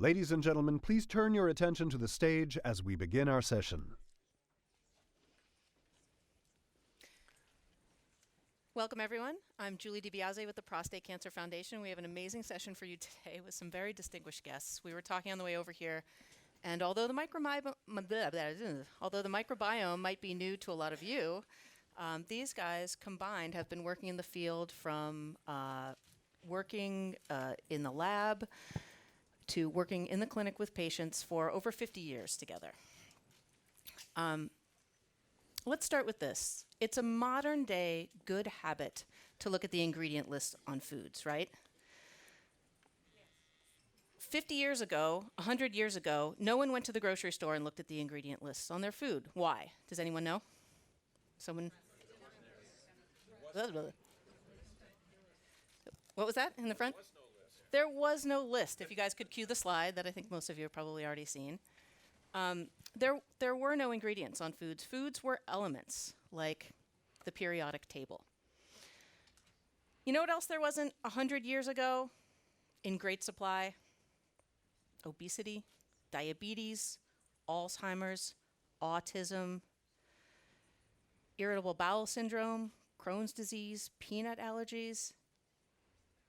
Ladies and gentlemen, please turn your attention to the stage as we begin our session. Welcome, everyone. I'm Julie DiBiase with the Prostate Cancer Foundation. We have an amazing session for you today with some very distinguished guests. We were talking on the way over here, and although the microbiome might be new to a lot of you, these guys combined have been working in the field from working in the lab to working in the clinic with patients for over 50 years together. Let's start with this. It's a modern day good habit to look at the ingredient list on foods, right? 50 years ago, 100 years ago, no one went to the grocery store and looked at the ingredient lists on their food. Why? Does anyone know? Someone? What was that in the front? There was no list. If you guys could cue the slide that I think most of you have probably already seen. There were no ingredients on foods. Foods were elements, like the periodic table. You know what else there wasn't 100 years ago in great supply? Obesity, diabetes, Alzheimer's, autism, irritable bowel syndrome, Crohn's disease, peanut allergies,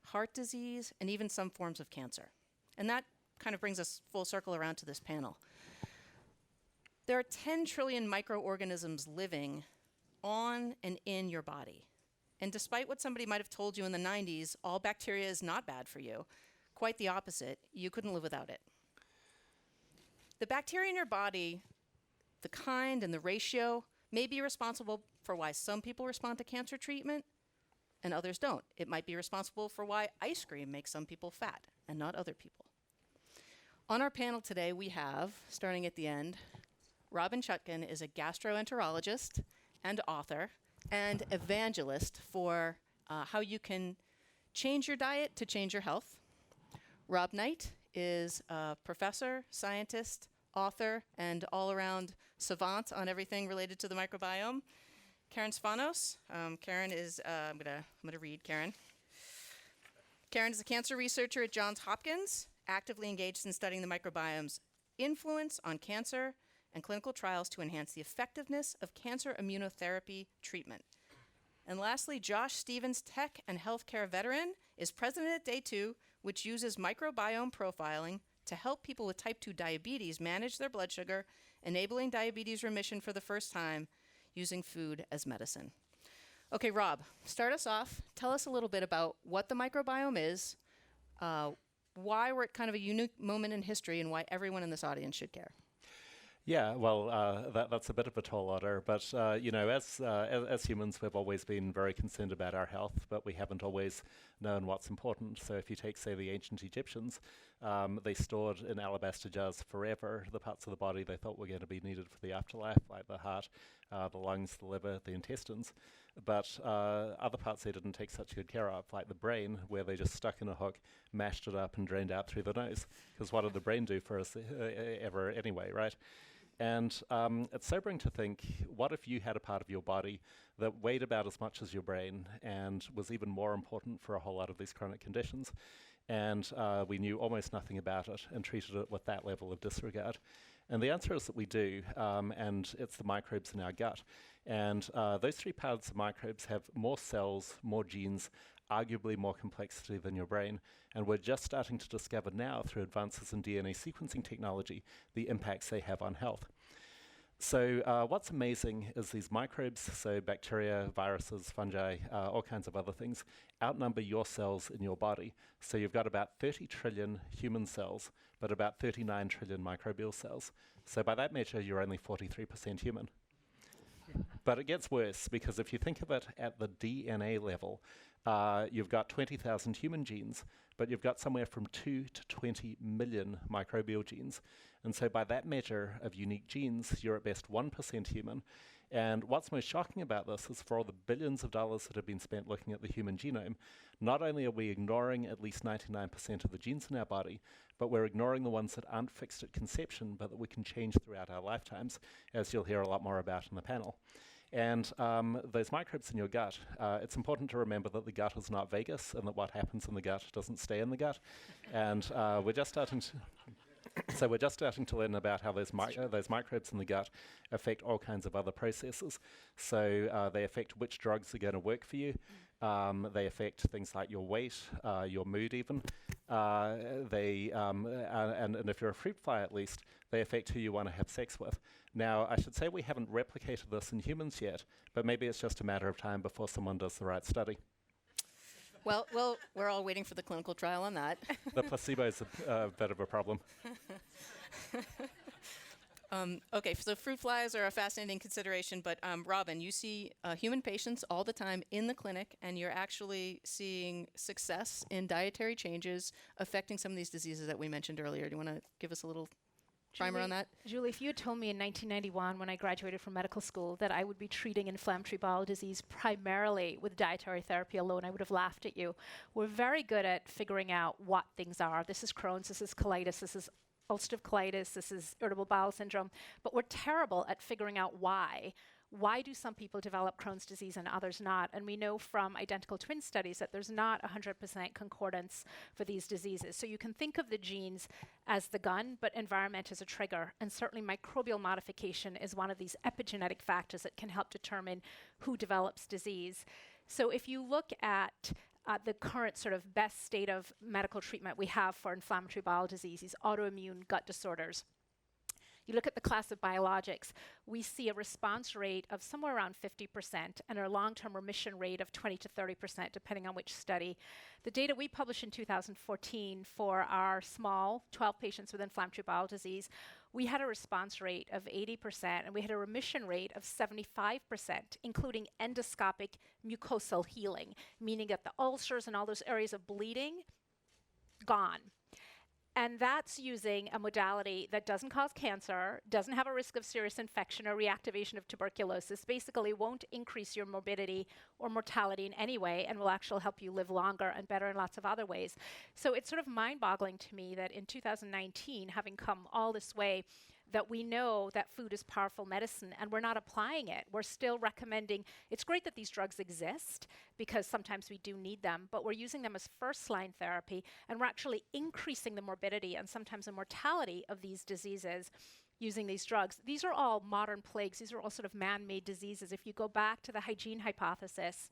heart disease, and even some forms of cancer. And that kind of brings us full circle around to this panel. There are 10 trillion microorganisms living on and in your body. And despite what somebody might have told you in the 90s, all bacteria is not bad for you. Quite the opposite. You couldn't live without it. The bacteria in your body, the kind and the ratio, may be responsible for why some people respond to cancer treatment and others don't. It might be responsible for why ice cream makes some people fat and not other people. On our panel today, we have, starting at the end, Robynne Chutkan is a gastroenterologist and author and evangelist for how you can change your diet to change your health. Rob Knight is a professor, scientist, author, and all-around savant on everything related to the microbiome. Karen Spanos. Karen is, I'm gonna read Karen. Karen is a cancer researcher at Johns Hopkins, actively engaged in studying the microbiome's influence on cancer and clinical trials to enhance the effectiveness of cancer immunotherapy treatment. And lastly, Josh Stevens, tech and healthcare veteran, is president at Day 2, which uses microbiome profiling to help people with type 2 diabetes manage their blood sugar, enabling diabetes remission for the first time using food as medicine. Okay, Rob, start us off. Tell us a little bit about what the microbiome is, why we're at kind of a unique moment in history, and why everyone in this audience should care. Yeah, well, that's a bit of a tall order, but as humans, we've always been very concerned about our health, but we haven't always known what's important. So if you take, say, the ancient Egyptians, they stored in alabaster jars forever the parts of the body they thought were going to be needed for the afterlife, like the heart, the lungs, the liver, the intestines. But other parts they didn't take such good care of, like the brain, where they just stuck in a hook, mashed it up, and drained out through the nose. Because what did the brain do for us ever anyway, right? And it's sobering to think, what if you had a part of your body that weighed about as much as your brain and was even more important for a whole lot of these chronic conditions, and we knew almost nothing about it and treated it with that level of disregard? And the answer is that we do, and it's the microbes in our gut. And those three parts of microbes have more cells, more genes, arguably more complexity than your brain, and we're just starting to discover now through advances in DNA sequencing technology the impacts they have on health. So what's amazing is these microbes, so bacteria, viruses, fungi, all kinds of other things, outnumber your cells in your body. So you've got about 30 trillion human cells, but about 39 trillion microbial cells. So by that measure, you're only 43% human. But it gets worse, because if you think of it at the DNA level, you've got 20,000 human genes, but you've got somewhere from 2 to 20 million microbial genes. And so by that measure of unique genes, you're at best 1% human. And what's most shocking about this is for all the billions of dollars that have been spent looking at the human genome, not only are we ignoring at least 99% of the genes in our body, but we're ignoring the ones that aren't fixed at conception, but that we can change throughout our lifetimes, as you'll hear a lot more about in the panel. And those microbes in your gut, it's important to remember that the gut is not Vegas and that what happens in the gut doesn't stay in the gut. And we're just starting to... So we're just starting to learn about how those microbes in the gut affect all kinds of other processes. So they affect which drugs are going to work for you. They affect things like your weight, your mood even. And if you're a fruit fly at least, they affect who you want to have sex with. Now, I should say we haven't replicated this in humans yet, but maybe it's just a matter of time before someone does the right study. Well, we're all waiting for the clinical trial on that. The placebo's a bit of a problem. Okay, so fruit flies are a fascinating consideration, but Robynne, you see human patients all the time in the clinic, and you're actually seeing success in dietary changes affecting some of these diseases that we mentioned earlier. Do you want to give us a little primer on that? Julie, if you had told me in 1991 when I graduated from medical school that I would be treating inflammatory bowel disease primarily with dietary therapy alone, I would have laughed at you. We're very good at figuring out what things are. This is Crohn's, this is colitis, this is ulcerative colitis, this is irritable bowel syndrome, but we're terrible at figuring out why. Why do some people develop Crohn's disease and others not? And we know from identical twin studies that there's not 100% concordance for these diseases. So you can think of the genes as the gun, but environment as a trigger. And certainly microbial modification is one of these epigenetic factors that can help determine who develops disease. So if you look at the current sort of best state of medical treatment we have for inflammatory bowel disease, these autoimmune gut disorders, you look at the class of biologics, we see a response rate of somewhere around 50% and a long-term remission rate of 20 to 30%, depending on which study. The data we published in 2014 for our small 12 patients with inflammatory bowel disease, we had a response rate of 80% and we had a remission rate of 75%, including endoscopic mucosal healing, meaning that the ulcers and all those areas of bleeding, gone. And that's using a modality that doesn't cause cancer, doesn't have a risk of serious infection or reactivation of tuberculosis, basically won't increase your morbidity or mortality in any way, and will actually help you live longer and better in lots of other ways. So it's sort of mind-boggling to me that in 2019, having come all this way, that we know that food is powerful medicine and we're not applying it. We're still recommending, it's great that these drugs exist because sometimes we do need them, but we're using them as first-line therapy and we're actually increasing the morbidity and sometimes the mortality of these diseases using these drugs. These are all modern plagues. These are all sort of man-made diseases. If you go back to the hygiene hypothesis,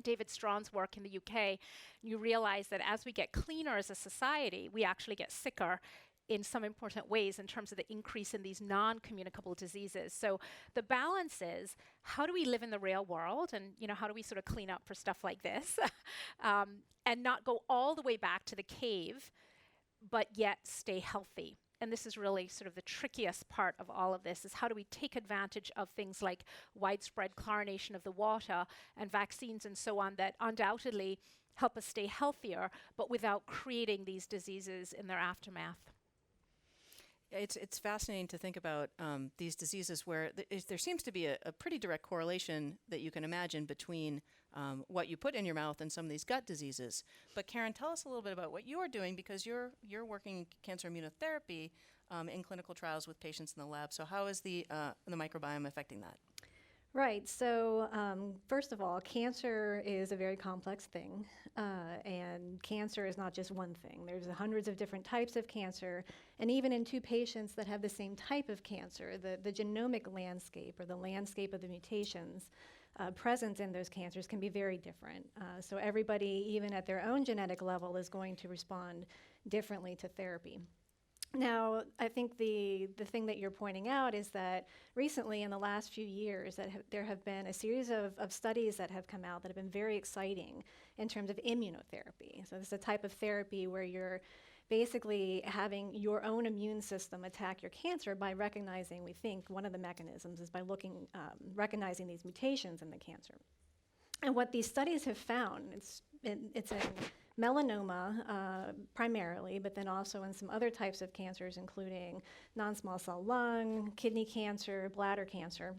David Strawn's work in the UK, you realize that as we get cleaner as a society, we actually get sicker in some important ways in terms of the increase in these non-communicable diseases. So the balance is, how do we live in the real world, and how do we sort of clean up for stuff like this and not go all the way back to the cave, but yet stay healthy? And this is really sort of the trickiest part of all of this, is how do we take advantage of things like widespread chlorination of the water and vaccines and so on that undoubtedly help us stay healthier, but without creating these diseases in their aftermath. It's fascinating to think about these diseases where there seems to be a pretty direct correlation that you can imagine between what you put in your mouth and some of these gut diseases. But Karen, tell us a little bit about what you're doing, because you're working cancer immunotherapy in clinical trials with patients in the lab. So how is the microbiome affecting that? Right. So first of all, cancer is a very complex thing, and cancer is not just one thing. There's hundreds of different types of cancer, and even in two patients that have the same type of cancer, the genomic landscape or the landscape of the mutations present in those cancers can be very different. So everybody, even at their own genetic level, is going to respond differently to therapy. Now, I think the thing that you're pointing out is that recently, in the last few years, there have been a series of studies that have come out that have been very exciting in terms of immunotherapy. So this is a type of therapy where you're basically having your own immune system attack your cancer by recognizing, we think, one of the mechanisms is by recognizing these mutations in the cancer. And what these studies have found, it's in melanoma primarily, but then also in some other types of cancers, including non-small cell lung, kidney cancer, bladder cancer.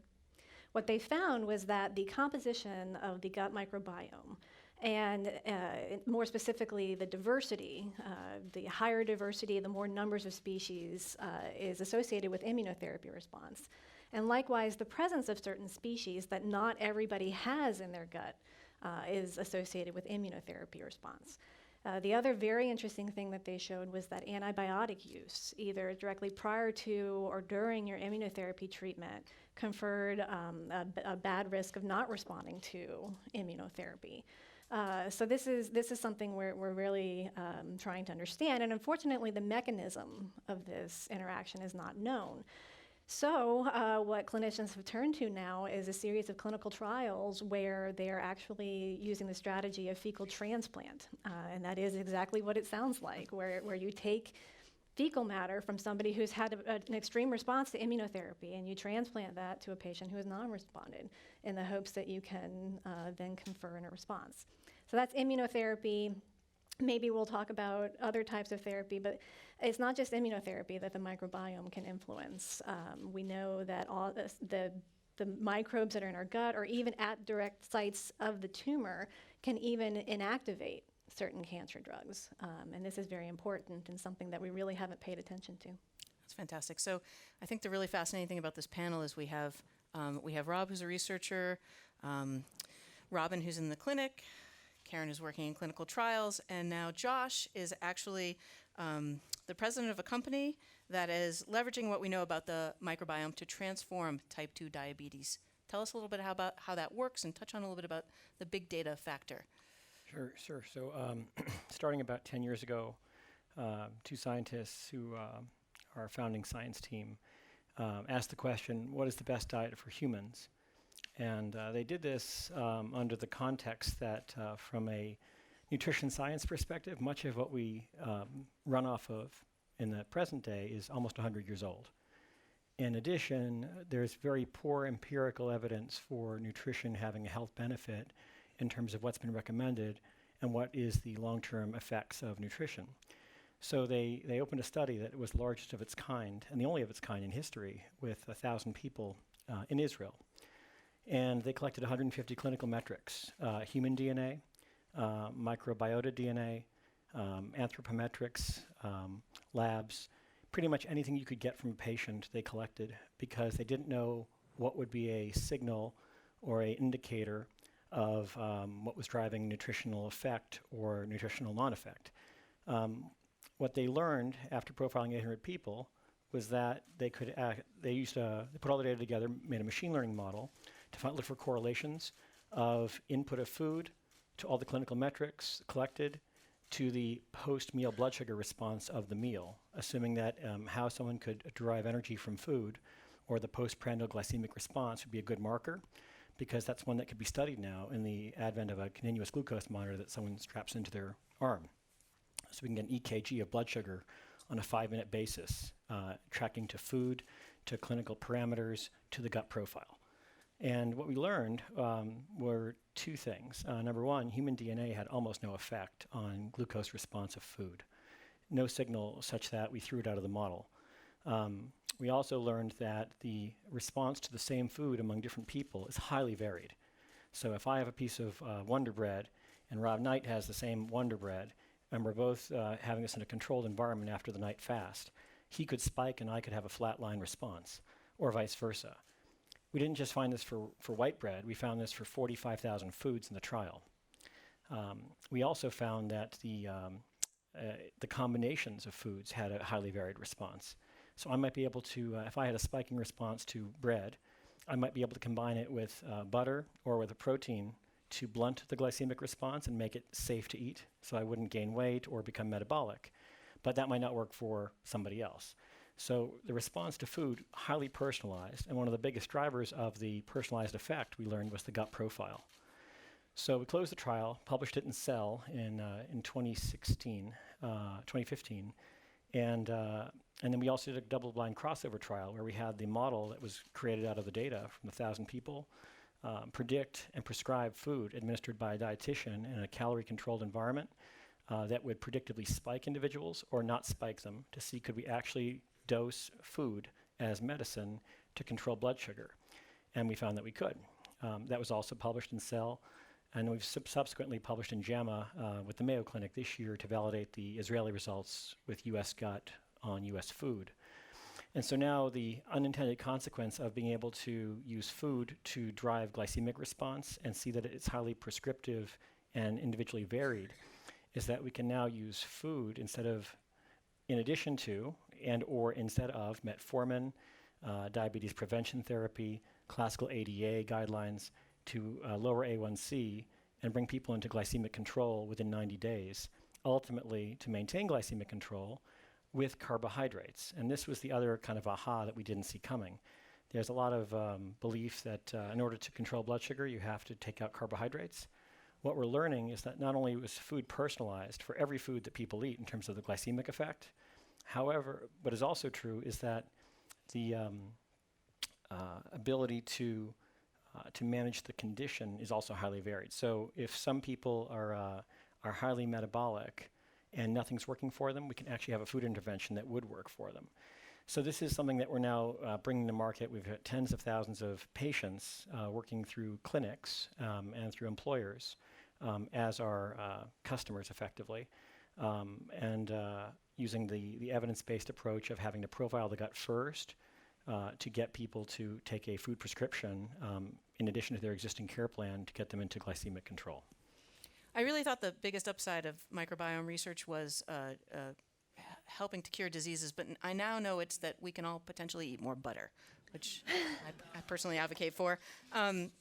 What they found was that the composition of the gut microbiome, and more specifically the diversity, the higher diversity, the more numbers of species is associated with immunotherapy response. And likewise, the presence of certain species that not everybody has in their gut is associated with immunotherapy response. The other very interesting thing that they showed was that antibiotic use, either directly prior to or during your immunotherapy treatment, conferred a bad risk of not responding to immunotherapy. So this is something we're really trying to understand, and unfortunately the mechanism of this interaction is not known. So what clinicians have turned to now is a series of clinical trials where they are actually using the strategy of fecal transplant, and that is exactly what it sounds like, where you take fecal matter from somebody who's had an extreme response to immunotherapy, and you transplant that to a patient who has non-responded in the hopes that you can then confer in a response. So that's immunotherapy. Maybe we'll talk about other types of therapy, but it's not just immunotherapy that the microbiome can influence. We know that all the microbes that are in our gut, or even at direct sites of the tumor, can even inactivate certain cancer drugs. And this is very important and something that we really haven't paid attention to. That's fantastic. So I think the really fascinating thing about this panel is we have Rob, who's a researcher, Robyn, who's in the clinic, Karen is working in clinical trials, and now Josh is actually the president of a company that is leveraging what we know about the microbiome to transform type 2 diabetes. Tell us a little bit about how that works and touch on a little bit about the big data factor. Sure. So starting about 10 years ago, two scientists who are our founding science team asked the question, what is the best diet for humans? And they did this under the context that from a nutrition science perspective, much of what we run off of in the present day is almost 100 years old. In addition, there's very poor empirical evidence for nutrition having a health benefit in terms of what's been recommended and what is the long-term effects of nutrition. So they opened a study that was the largest of its kind, and the only of its kind in history, with 1,000 people in Israel. And they collected 150 clinical metrics, human DNA, microbiota DNA, anthropometrics, labs, pretty much anything you could get from a patient they collected, because they didn't know what would be a signal or an indicator of what was driving nutritional effect or nutritional non-effect. What they learned after profiling 800 people was that they put all the data together, made a machine learning model to look for correlations of input of food to all the clinical metrics collected to the post-meal blood sugar response of the meal, assuming that how someone could derive energy from food or the postprandial glycemic response would be a good marker, because that's one that could be studied now in the advent of a continuous glucose monitor that someone straps into their arm. So we can get an EKG of blood sugar on a 5-minute basis, tracking to food, to clinical parameters, to the gut profile. And what we learned were two things. Number one, human DNA had almost no effect on glucose response of food. No signal such that we threw it out of the model. We also learned that the response to the same food among different people is highly varied. So if I have a piece of Wonder Bread and Rob Knight has the same Wonder Bread, and we're both having this in a controlled environment after the night fast, he could spike and I could have a flatline response, or vice versa. We didn't just find this for white bread, we found this for 45,000 foods in the trial. We also found that the combinations of foods had a highly varied response. So I might be able to, if I had a spiking response to bread, I might be able to combine it with butter or with a protein to blunt the glycemic response and make it safe to eat, so I wouldn't gain weight or become metabolic. But that might not work for somebody else. So the response to food, highly personalized, and one of the biggest drivers of the personalized effect we learned was the gut profile. So we closed the trial, published it in Cell in 2015, and then we also did a double-blind crossover trial where we had the model that was created out of the data from 1,000 people predict and prescribe food administered by a dietitian in a calorie-controlled environment that would predictably spike individuals or not spike them, to see could we actually dose food as medicine to control blood sugar. And we found that we could. That was also published in Cell, and we've subsequently published in JAMA with the Mayo Clinic this year to validate the Israeli results with US gut on US food. And so now the unintended consequence of being able to use food to drive glycemic response and see that it's highly prescriptive and individually varied is that we can now use food in addition to, and or instead of metformin, diabetes prevention therapy, classical ADA guidelines to lower A1C and bring people into glycemic control within 90 days, ultimately to maintain glycemic control with carbohydrates. And this was the other kind of aha that we didn't see coming. There's a lot of belief that in order to control blood sugar, you have to take out carbohydrates. What we're learning is that not only was food personalized for every food that people eat in terms of the glycemic effect, however, what is also true is that the ability to manage the condition is also highly varied. So if some people are highly metabolic and nothing's working for them, we can actually have a food intervention that would work for them. So this is something that we're now bringing to market. We've had tens of thousands of patients working through clinics and through employers as our customers effectively, and using the evidence-based approach of having to profile the gut first to get people to take a food prescription in addition to their existing care plan to get them into glycemic control. I really thought the biggest upside of microbiome research was helping to cure diseases, but I now know it's that we can all potentially eat more butter, which I personally advocate for. In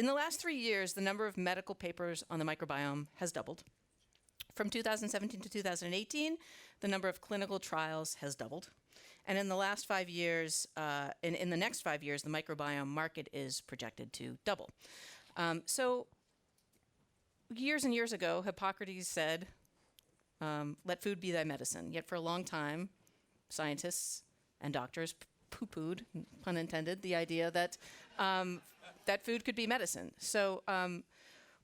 the last 3 years, the number of medical papers on the microbiome has doubled. From 2017 to 2018, the number of clinical trials has doubled. And in the last 5 years, in the next 5 years, the microbiome market is projected to double. So years and years ago, Hippocrates said, let food be thy medicine. Yet for a long time, scientists and doctors poo-pooed, pun intended, the idea that that food could be medicine. So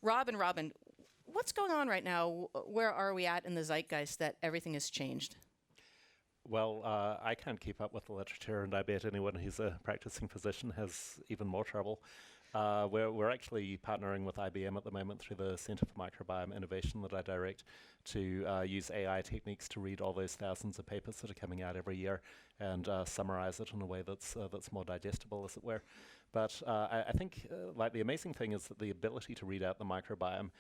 Robynne, what's going on right now? Where are we at in the zeitgeist that everything has changed? Well, I can't keep up with the literature, and I bet anyone who's a practicing physician has even more trouble. We're actually partnering with IBM at the moment through the Center for Microbiome Innovation that I direct to use AI techniques to read all those thousands of papers that are coming out every year and summarize it in a way that's more digestible, as it were. But I think like the amazing thing is that the ability to read out the microbiome.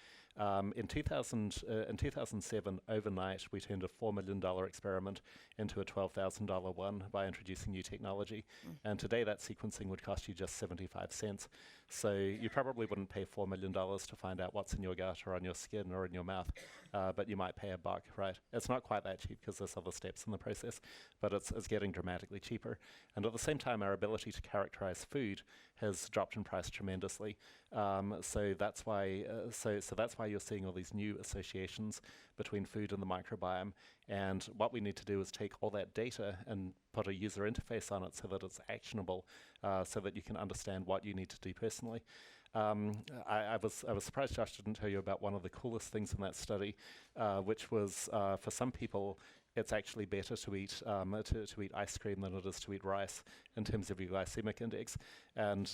In 2007, overnight, we turned a $4 million experiment into a $12,000 one by introducing new technology. And today, that sequencing would cost you just 75 cents. So you probably wouldn't pay $4 million to find out what's in your gut or on your skin or in your mouth, but you might pay $1, right? It's not quite that cheap because there's other steps in the process, but it's getting dramatically cheaper. And at the same time, our ability to characterize food has dropped in price tremendously. So that's why you're seeing all these new associations between food and the microbiome. And what we need to do is take all that data and put a user interface on it so that it's actionable, so that you can understand what you need to do personally. I was surprised Josh didn't tell you about one of the coolest things in that study, which was for some people, it's actually better to eat ice cream than it is to eat rice in terms of your glycemic index and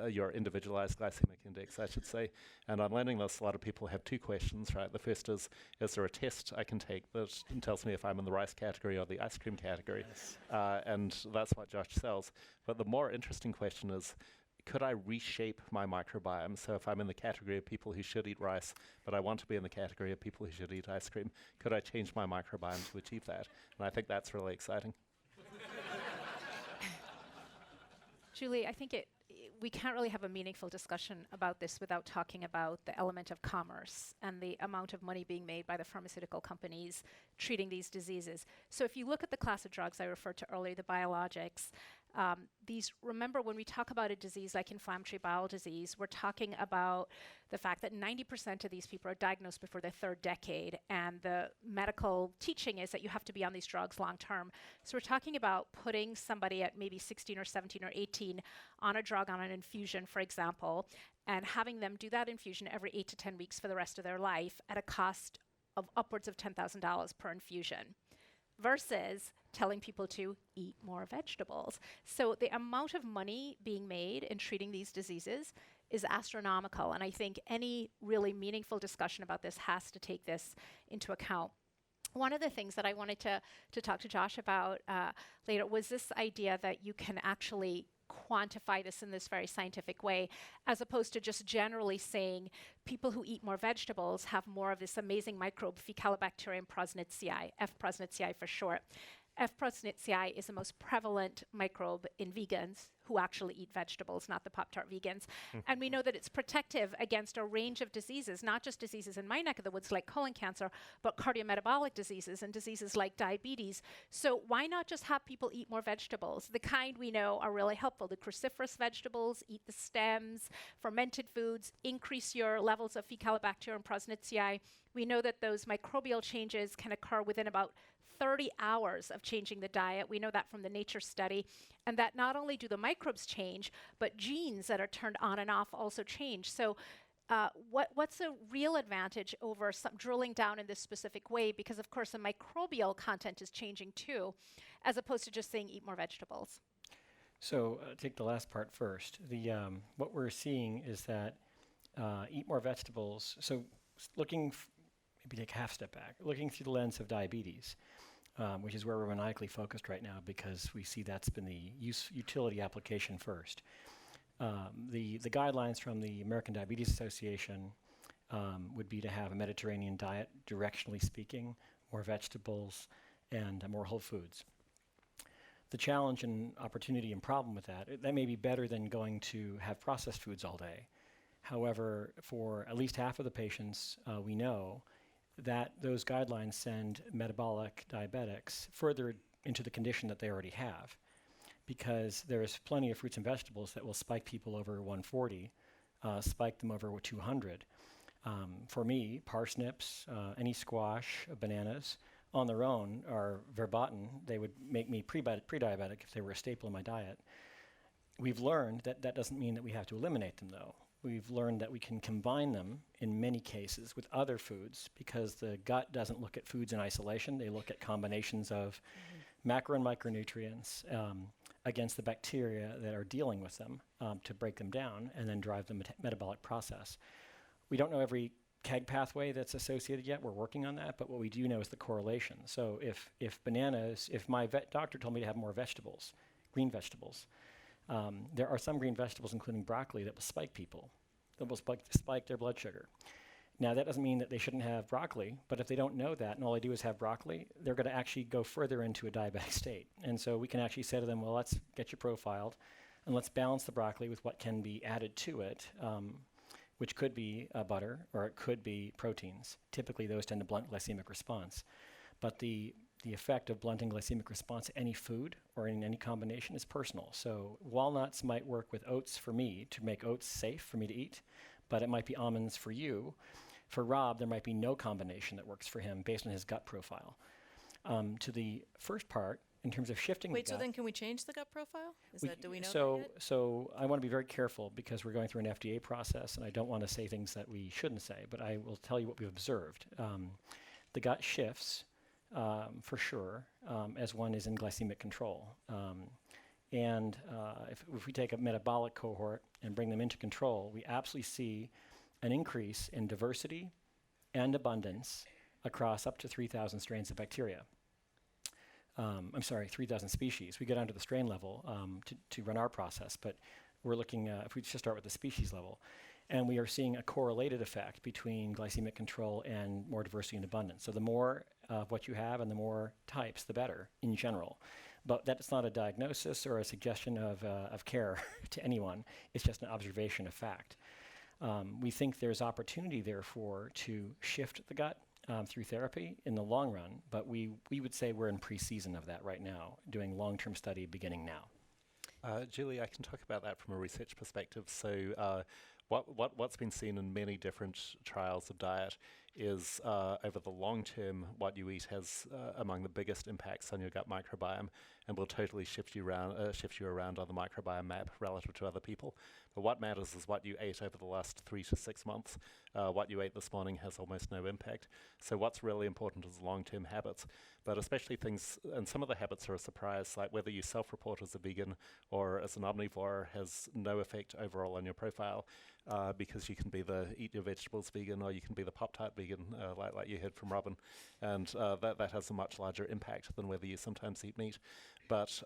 your individualized glycemic index, I should say. And on learning this, a lot of people have two questions, right? The first is there a test I can take that tells me if I'm in the rice category or the ice cream category? Yes. And that's what Josh sells. But the more interesting question is, could I reshape my microbiome? So if I'm in the category of people who should eat rice, but I want to be in the category of people who should eat ice cream, could I change my microbiome to achieve that? And I think that's really exciting. Julie, I think we can't really have a meaningful discussion about this without talking about the element of commerce and the amount of money being made by the pharmaceutical companies treating these diseases. So if you look at the class of drugs I referred to earlier, the biologics, remember when we talk about a disease like inflammatory bowel disease, we're talking about the fact that 90% of these people are diagnosed before their third decade, and the medical teaching is that you have to be on these drugs long term. So we're talking about putting somebody at maybe 16 or 17 or 18 on a drug, on an infusion, for example, and having them do that infusion every 8 to 10 weeks for the rest of their life at a cost of upwards of $10,000 per infusion, versus telling people to eat more vegetables. So the amount of money being made in treating these diseases is astronomical, and I think any really meaningful discussion about this has to take this into account. One of the things that I wanted to talk to Josh about later was this idea that you can actually quantify this in this very scientific way, as opposed to just generally saying people who eat more vegetables have more of this amazing microbe, Faecalibacterium prosnitzii, F. prosnitzii for short. F. prosnitzii is the most prevalent microbe in vegans who actually eat vegetables, not the Pop-Tart vegans. And we know that it's protective against a range of diseases, not just diseases in my neck of the woods like colon cancer, but cardiometabolic diseases and diseases like diabetes. So why not just have people eat more vegetables? The kind we know are really helpful. The cruciferous vegetables, eat the stems, fermented foods, increase your levels of Faecalibacterium prosnitzii. We know that those microbial changes can occur within about 30 hours of changing the diet. We know that from the Nature study. And that not only do the microbes change, but genes that are turned on and off also change. So what's the real advantage over drilling down in this specific way? Because, of course, the microbial content is changing too, as opposed to just saying eat more vegetables. So take the last part first. What we're seeing is that eat more vegetables. So maybe take a half step back, looking through the lens of diabetes, which is where we're maniacally focused right now because we see that's been the utility application first. The guidelines from the American Diabetes Association would be to have a Mediterranean diet, directionally speaking, more vegetables and more whole foods. The challenge and opportunity and problem with that may be better than going to have processed foods all day. However, for at least half of the patients we know, that those guidelines send metabolic diabetics further into the condition that they already have, because there's plenty of fruits and vegetables that will spike people over 140, spike them over 200. For me, parsnips, any squash, bananas, on their own are verboten. They would make me pre-diabetic if they were a staple in my diet. We've learned that that doesn't mean that we have to eliminate them, though. We've learned that we can combine them in many cases with other foods because the gut doesn't look at foods in isolation. They look at combinations of macro and micronutrients against the bacteria that are dealing with them to break them down and then drive the metabolic process. We don't know every KEGG pathway that's associated yet. We're working on that, but what we do know is the correlation. So if my doctor told me to have more vegetables, green vegetables, there are some green vegetables, including broccoli, that will spike people, that will spike their blood sugar. Now, that doesn't mean that they shouldn't have broccoli, but if they don't know that and all they do is have broccoli, they're going to actually go further into a diabetic state. And so we can actually say to them, well, let's get you profiled, and let's balance the broccoli with what can be added to it, which could be butter, or it could be proteins. Typically, those tend to blunt glycemic response. But the effect of blunting glycemic response to any food or in any combination is personal. So walnuts might work with oats for me to make oats safe for me to eat, but it might be almonds for you. For Rob, there might be no combination that works for him based on his gut profile. To the first part, in terms of shifting the gut. So then can we change the gut profile? Do we know that yet? So I want to be very careful because we're going through an FDA process and I don't want to say things that we shouldn't say, but I will tell you what we've observed. The gut shifts for sure, as one is in glycemic control. If we take a metabolic cohort and bring them into control, we absolutely see an increase in diversity and abundance across up to 3,000 strains of bacteria. 3,000 species. We go down to the strain level to run our process, but we're looking, if we just start with the species level, and we are seeing a correlated effect between glycemic control and more diversity and abundance. So the more of what you have and the more types, the better in general. But that's not a diagnosis or a suggestion of care to anyone. It's just an observation of fact. We think there's opportunity, therefore, to shift the gut through therapy in the long run, but we would say we're in pre-season of that right now, doing long-term study beginning now. Julie, I can talk about that from a research perspective. So what's been seen in many different trials of diet is over the long term, what you eat has among the biggest impacts on your gut microbiome and will totally shift you around on the microbiome map relative to other people. But what matters is what you ate over the last 3 to 6 months. What you ate this morning has almost no impact. So what's really important is long-term habits, but especially things, and some of the habits are a surprise, like whether you self-report as a vegan or as an omnivore has no effect overall on your profile because you can be the eat your vegetables vegan or you can be the Pop-Tart vegan. vegan, like you heard from Robyn, and that has a much larger impact than whether you sometimes eat meat. But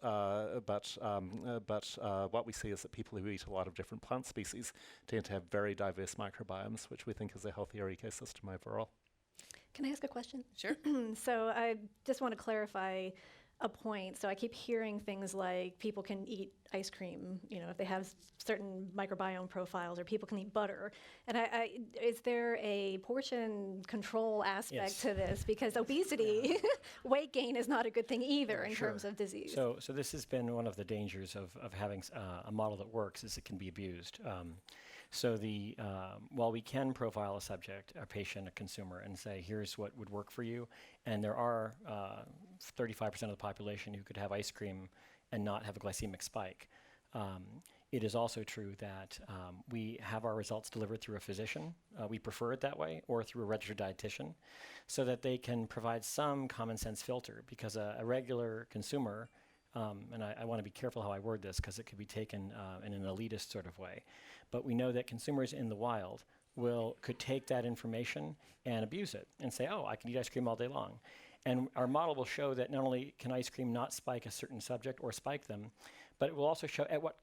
what we see is that people who eat a lot of different plant species tend to have very diverse microbiomes, which we think is a healthier ecosystem overall. Can I ask a question? Sure. So I just want to clarify a point. So I keep hearing things like people can eat ice cream, if they have certain microbiome profiles, or people can eat butter. And is there a portion control aspect to this? Because obesity, weight gain is not a good thing either in terms of disease. So this has been one of the dangers of having a model that works, is it can be abused. So while we can profile a subject, a patient, a consumer, and say, here's what would work for you, and there are 35% of the population who could have ice cream and not have a glycemic spike, it is also true that we have our results delivered through a physician. We prefer it that way, or through a registered dietitian, so that they can provide some common sense filter, because a regular consumer, and I want to be careful how I word this because it could be taken in an elitist sort of way, but we know that consumers in the wild could take that information and abuse it and say, oh, I can eat ice cream all day long. And our model will show that not only can ice cream not spike a certain subject or spike them, but it will also show at what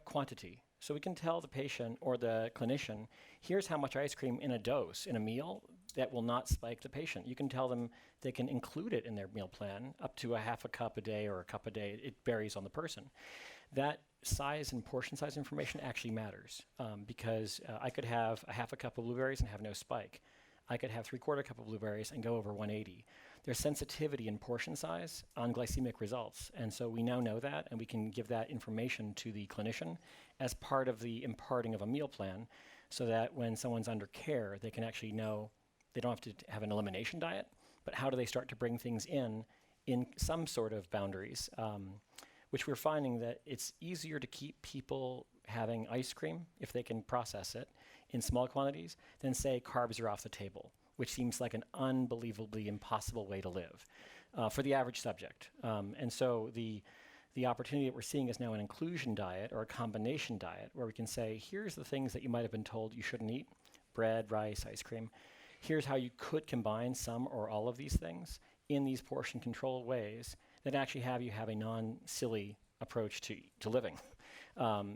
quantity. So we can tell the patient or the clinician, here's how much ice cream in a dose, in a meal, that will not spike the patient. You can tell them they can include it in their meal plan, up to a half a cup a day or a cup a day. It varies on the person. That size and portion size information actually matters, because I could have a half a cup of blueberries and have no spike. I could have 3/4 cup of blueberries and go over 180. There's sensitivity in portion size on glycemic results, and so we now know that, and we can give that information to the clinician as part of the imparting of a meal plan, so that when someone's under care, they can actually know they don't have to have an elimination diet, but how do they start to bring things in some sort of boundaries, which we're finding that it's easier to keep people having ice cream, if they can process it, in small quantities, than say carbs are off the table, which seems like an unbelievably impossible way to live for the average subject. And so the opportunity that we're seeing is now an inclusion diet or a combination diet, where we can say, here's the things that you might have been told you shouldn't eat: bread, rice, ice cream. Here's how you could combine some or all of these things in these portion control ways that actually have you have a non-silly approach to living,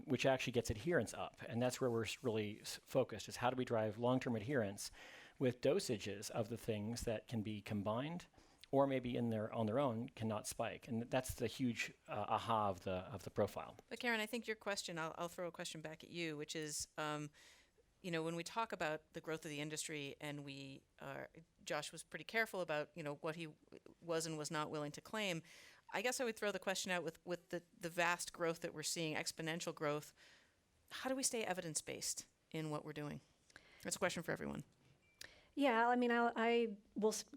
which actually gets adherence up. And that's where we're really focused, is how do we drive long-term adherence with dosages of the things that can be combined, or maybe on their own cannot spike. And that's the huge aha of the profile. But Karen, I think your question, I'll throw a question back at you, which is, when we talk about the growth of the industry, and Josh was pretty careful about, what he was and was not willing to claim. I guess I would throw the question out with the vast growth that we're seeing, exponential growth. How do we stay evidence-based in what we're doing? That's a question for everyone. Yeah, I mean,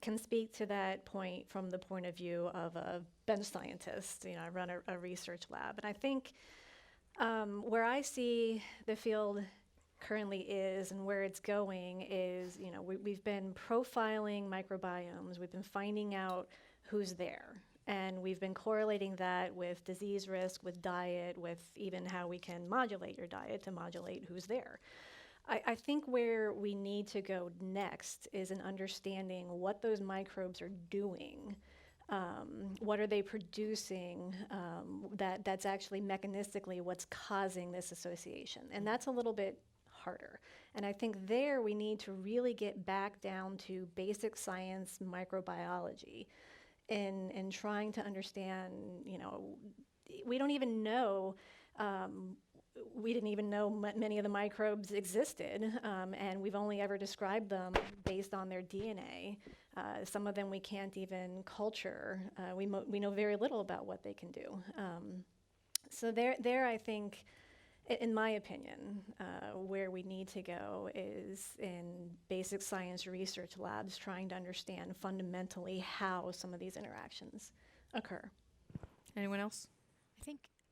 can speak to that point from the point of view of a bench scientist. I run a research lab, and I think where I see the field currently is and where it's going is, we've been profiling microbiomes, we've been finding out who's there, and we've been correlating that with disease risk, with diet, with even how we can modulate your diet to modulate who's there. I think where we need to go next is in understanding what those microbes are doing. What are they producing that's actually mechanistically what's causing this association? And that's a little bit harder. And I think there we need to really get back down to basic science microbiology and trying to understand, we don't even know we didn't even know many of the microbes existed, and we've only ever described them based on their DNA. Some of them we can't even culture. We know very little about what they can do. So there, I think, in my opinion, where we need to go is in basic science research labs, trying to understand fundamentally how some of these interactions occur. Anyone else?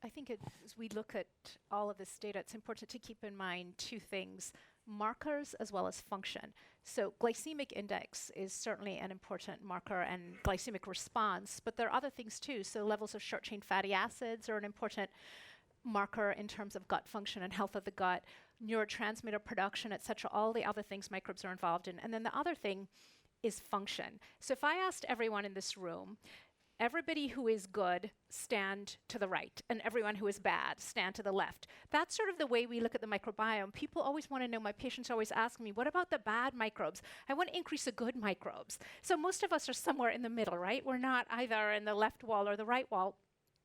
I think as we look at all of this data, it's important to keep in mind two things: markers as well as function. So glycemic index is certainly an important marker, and glycemic response, but there are other things too. So levels of short-chain fatty acids are an important marker in terms of gut function and health of the gut, neurotransmitter production, etc., all the other things microbes are involved in. And then the other thing is function. So if I asked everyone in this room, everybody who is good, stand to the right, and everyone who is bad, stand to the left. That's sort of the way we look at the microbiome. People always want to know, my patients always ask me, what about the bad microbes? I want to increase the good microbes. So most of us are somewhere in the middle, right? We're not either in the left wall or the right wall.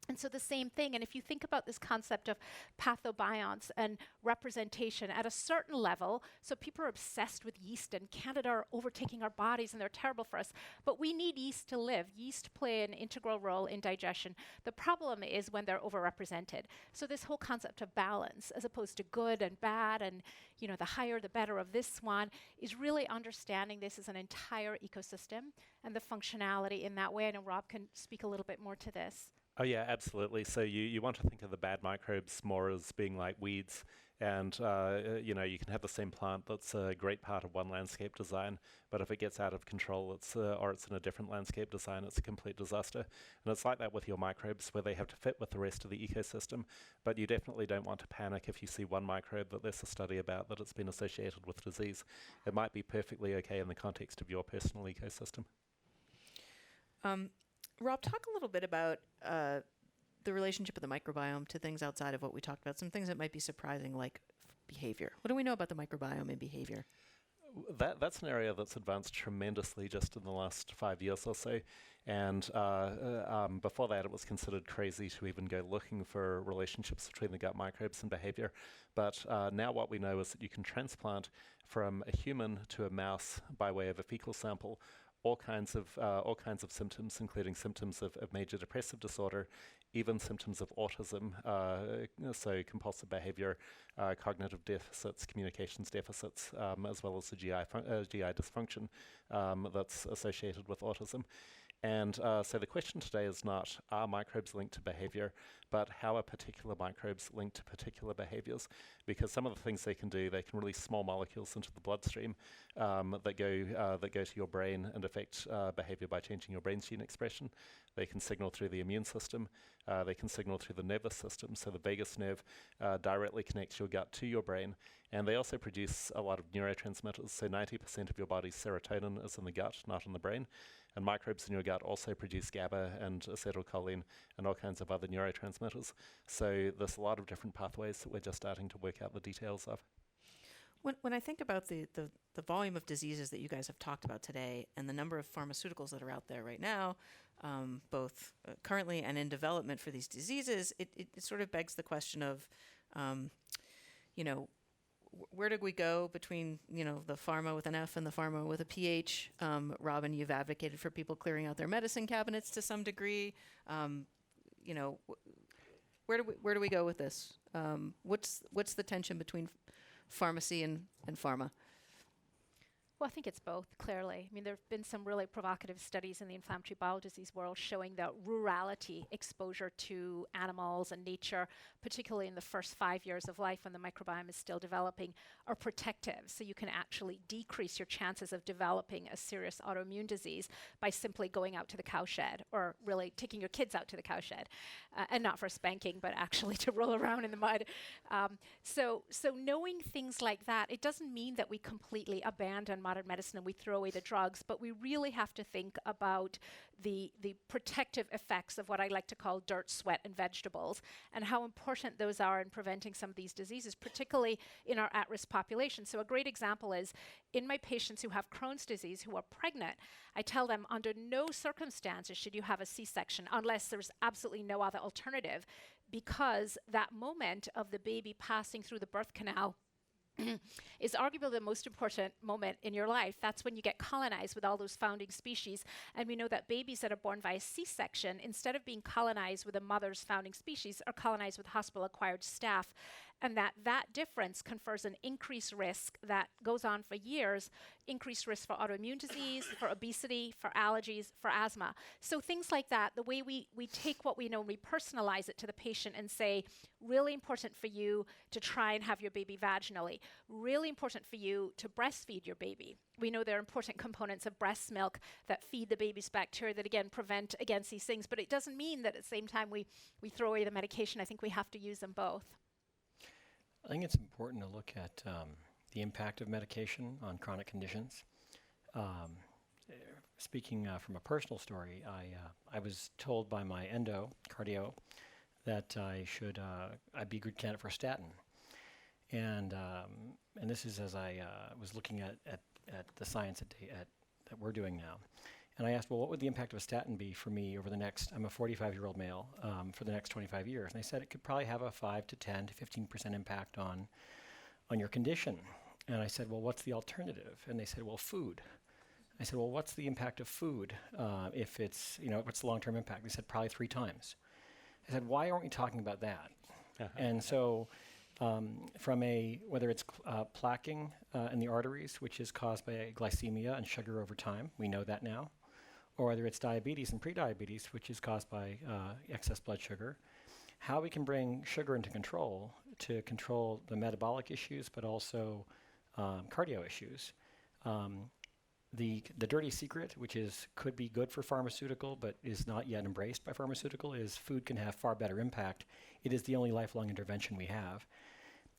And so the same thing, and if you think about this concept of pathobionts and representation at a certain level, so people are obsessed with yeast and Candida are overtaking our bodies and they're terrible for us, but we need yeast to live. Yeast play an integral role in digestion. The problem is when they're overrepresented. So this whole concept of balance, as opposed to good and bad and, you know, the higher the better of this one, is really understanding this as an entire ecosystem and the functionality in that way. I know Rob can speak a little bit more to this. Oh yeah, absolutely. So you want to think of the bad microbes more as being like weeds, and you know, you can have the same plant that's a great part of one landscape design, but if it gets out of control, or it's in a different landscape design, it's a complete disaster. And it's like that with your microbes, where they have to fit with the rest of the ecosystem. But you definitely don't want to panic if you see one microbe that there's a study about that it's been associated with disease. It might be perfectly okay in the context of your personal ecosystem. Rob, talk a little bit about the relationship of the microbiome to things outside of what we talked about, some things that might be surprising, like behavior. What do we know about the microbiome and behavior? That's an area that's advanced tremendously just in the last 5 years or so. And before that, it was considered crazy to even go looking for relationships between the gut microbes and behavior. But now what we know is that you can transplant from a human to a mouse by way of a fecal sample all kinds of symptoms, including symptoms of major depressive disorder, even symptoms of autism, so compulsive behavior, cognitive deficits, communications deficits, as well as the GI dysfunction that's associated with autism. And so the question today is not, are microbes linked to behavior, but how are particular microbes linked to particular behaviors? Because some of the things they can do, they can release small molecules into the bloodstream that go to your brain and affect behavior by changing your brain's gene expression. They can signal through the immune system. They can signal through the nervous system. So the vagus nerve directly connects your gut to your brain. And they also produce a lot of neurotransmitters. So 90% of your body's serotonin is in the gut, not in the brain. And microbes in your gut also produce GABA and acetylcholine and all kinds of other neurotransmitters. So there's a lot of different pathways that we're just starting to work out the details of. When I think about the volume of diseases that you guys have talked about today and the number of pharmaceuticals that are out there right now, both currently and in development for these diseases, it sort of begs the question of, you know, where do we go between, you know, the pharma with an F and the pharma with a PH? Robynne, you've advocated for people clearing out their medicine cabinets to some degree. You know, where do we go with this? What's the tension between pharmacy and pharma? Well, I think it's both, clearly. I mean, there have been some really provocative studies in the inflammatory bowel disease world showing that rurality, exposure to animals and nature, particularly in the first 5 years of life when the microbiome is still developing, are protective. So you can actually decrease your chances of developing a serious autoimmune disease by simply going out to the cowshed, or really taking your kids out to the cowshed, and not for spanking, but actually to roll around in the mud. So knowing things like that, it doesn't mean that we completely abandon modern medicine and we throw away the drugs, but we really have to think about the protective effects of what I like to call dirt, sweat, and vegetables, and how important those are in preventing some of these diseases, particularly in our at-risk population. So a great example is in my patients who have Crohn's disease who are pregnant, I tell them under no circumstances should you have a C-section unless there's absolutely no other alternative, because that moment of the baby passing through the birth canal is arguably the most important moment in your life. That's when you get colonized with all those founding species. And we know that babies that are born via C-section, instead of being colonized with a mother's founding species, are colonized with hospital-acquired staph. and that difference confers an increased risk that goes on for years, increased risk for autoimmune disease, for obesity, for allergies, for asthma. So things like that, the way we take what we know and we personalize it to the patient and say, really important for you to try and have your baby vaginally, really important for you to breastfeed your baby. We know there are important components of breast milk that feed the baby's bacteria that, again, prevent against these things, but it doesn't mean that at the same time we throw away the medication. I think we have to use them both. I think it's important to look at the impact of medication on chronic conditions. Speaking from a personal story, I was told by my cardio, that I'd be a good candidate for a statin. And this is as I was looking at the science that we're doing now. And I asked, well, what would the impact of a statin be for me over the next, I'm a 45-year-old male, for the next 25 years. And they said it could probably have a 5 to 10 to 15% impact on your condition. And I said, well, what's the alternative? And they said, well, food. I said, well, what's the impact of food if it's, what's the long-term impact? They said, probably 3 times. I said, why aren't we talking about that? And so whether it's plaquing in the arteries, which is caused by glycemia and sugar over time, we know that now, or whether it's diabetes and prediabetes, which is caused by excess blood sugar, how we can bring sugar into control to control the metabolic issues, but also cardio issues. The dirty secret, which could be good for pharmaceutical, but is not yet embraced by pharmaceutical, is food can have far better impact. It is the only lifelong intervention we have.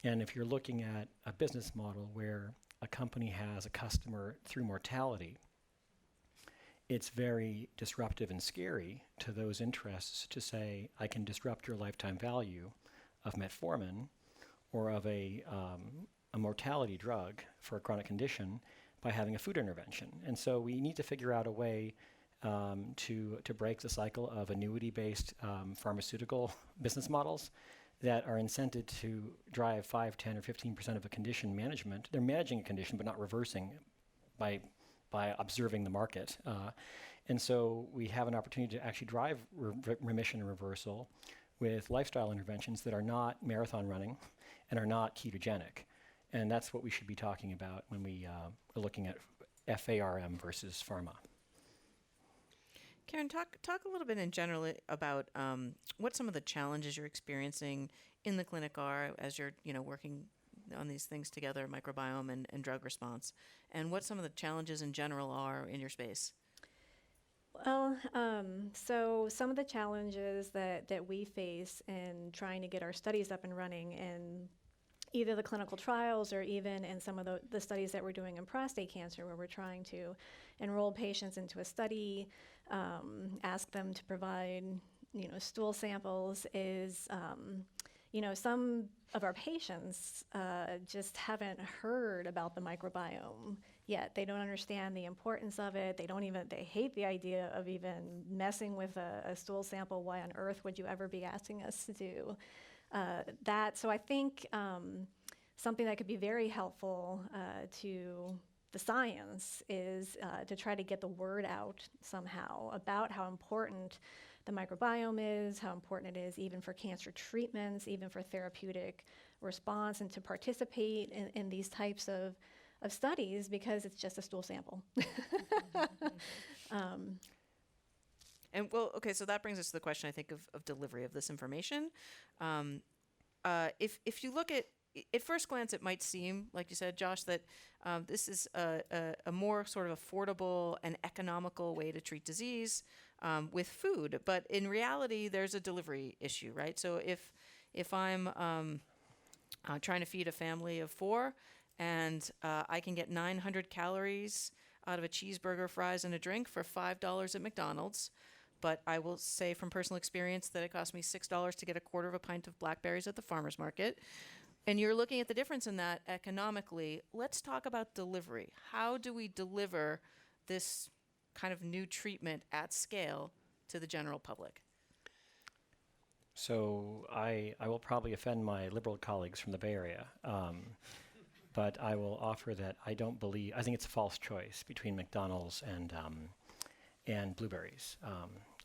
And if you're looking at a business model where a company has a customer through mortality, it's very disruptive and scary to those interests to say, I can disrupt your lifetime value of metformin or of a mortality drug for a chronic condition by having a food intervention. And so we need to figure out a way to break the cycle of annuity-based pharmaceutical business models that are incented to drive 5, 10, or 15% of a condition management. They're managing a condition but not reversing by observing the market. And so we have an opportunity to actually drive remission and reversal with lifestyle interventions that are not marathon running and are not ketogenic. And that's what we should be talking about when we are looking at FARM versus pharma. Karen, talk a little bit in general about what some of the challenges you're experiencing in the clinic are as you're working on these things together, microbiome and drug response, and what some of the challenges in general are in your space. Well, so some of the challenges that we face in trying to get our studies up and running in either the clinical trials or even in some of the studies that we're doing in prostate cancer, where we're trying to enroll patients into a study, ask them to provide, stool samples, is, some of our patients just haven't heard about the microbiome yet. They don't understand the importance of it. They hate the idea of even messing with a stool sample. Why on earth would you ever be asking us to do that? So I think something that could be very helpful to the science is to try to get the word out somehow about how important the microbiome is, how important it is even for cancer treatments, even for therapeutic response, and to participate in these types of studies because it's just a stool sample. So that brings us to the question, I think, of delivery of this information. If you look at first glance, it might seem, like you said, Josh, that this is a more sort of affordable and economical way to treat disease with food. But in reality, there's a delivery issue, right? So if I'm trying to feed a family of 4 and I can get 900 calories out of a cheeseburger, fries, and a drink for $5 at McDonald's, but I will say from personal experience that it cost me $6 to get a quarter of a pint of blackberries at the farmer's market. And you're looking at the difference in that economically. Let's talk about delivery. How do we deliver this kind of new treatment at scale to the general public? So I will probably offend my liberal colleagues from the Bay Area, but I will offer that I think it's a false choice between McDonald's and blueberries.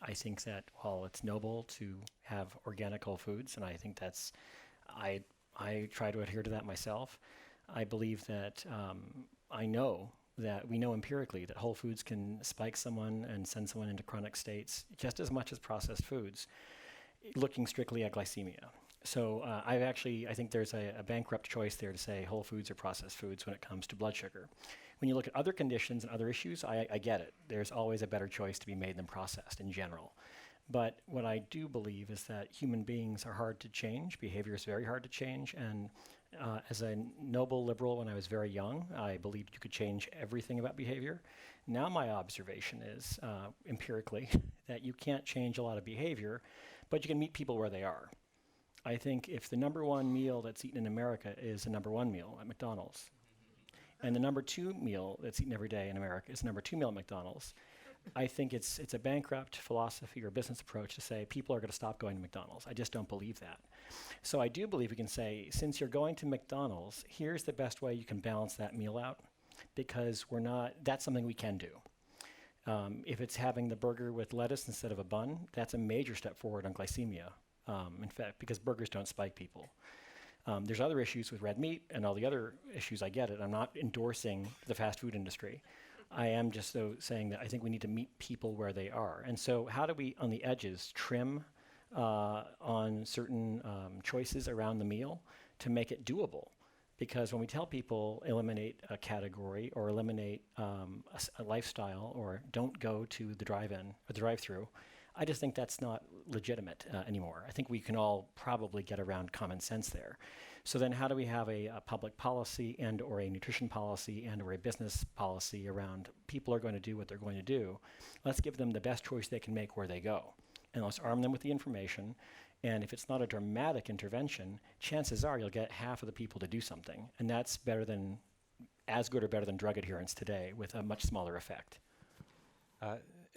I think that while it's noble to have organic whole foods, and I think I try to adhere to that myself. I believe that we know empirically that whole foods can spike someone and send someone into chronic states just as much as processed foods, looking strictly at glycemia. So I think there's a bankrupt choice there to say whole foods or processed foods when it comes to blood sugar. When you look at other conditions and other issues, I get it. There's always a better choice to be made than processed in general. But what I do believe is that human beings are hard to change. Behavior is very hard to change. And as a noble liberal when I was very young, I believed you could change everything about behavior. Now my observation is, empirically, that you can't change a lot of behavior, but you can meet people where they are. I think if the number one meal that's eaten in America is the number one meal at McDonald's, and the number two meal that's eaten every day in America is the number two meal at McDonald's, I think it's a bankrupt philosophy or business approach to say people are going to stop going to McDonald's. I just don't believe that. So I do believe we can say, since you're going to McDonald's, here's the best way you can balance that meal out, because that's something we can do. If it's having the burger with lettuce instead of a bun, that's a major step forward on glycemia, in fact, because burgers don't spike people. There's other issues with red meat and all the other issues. I get it. I'm not endorsing the fast food industry. I am just saying that I think we need to meet people where they are. And so how do we, on the edges, trim on certain choices around the meal to make it doable? Because when we tell people eliminate a category or eliminate a lifestyle or don't go to the drive-in or the drive-through, I just think that's not legitimate anymore. I think we can all probably get around common sense there. So then how do we have a public policy and or a nutrition policy and or a business policy around people are going to do what they're going to do? Let's give them the best choice they can make where they go. And let's arm them with the information. And if it's not a dramatic intervention, chances are you'll get half of the people to do something. And that's as good or better than drug adherence today with a much smaller effect.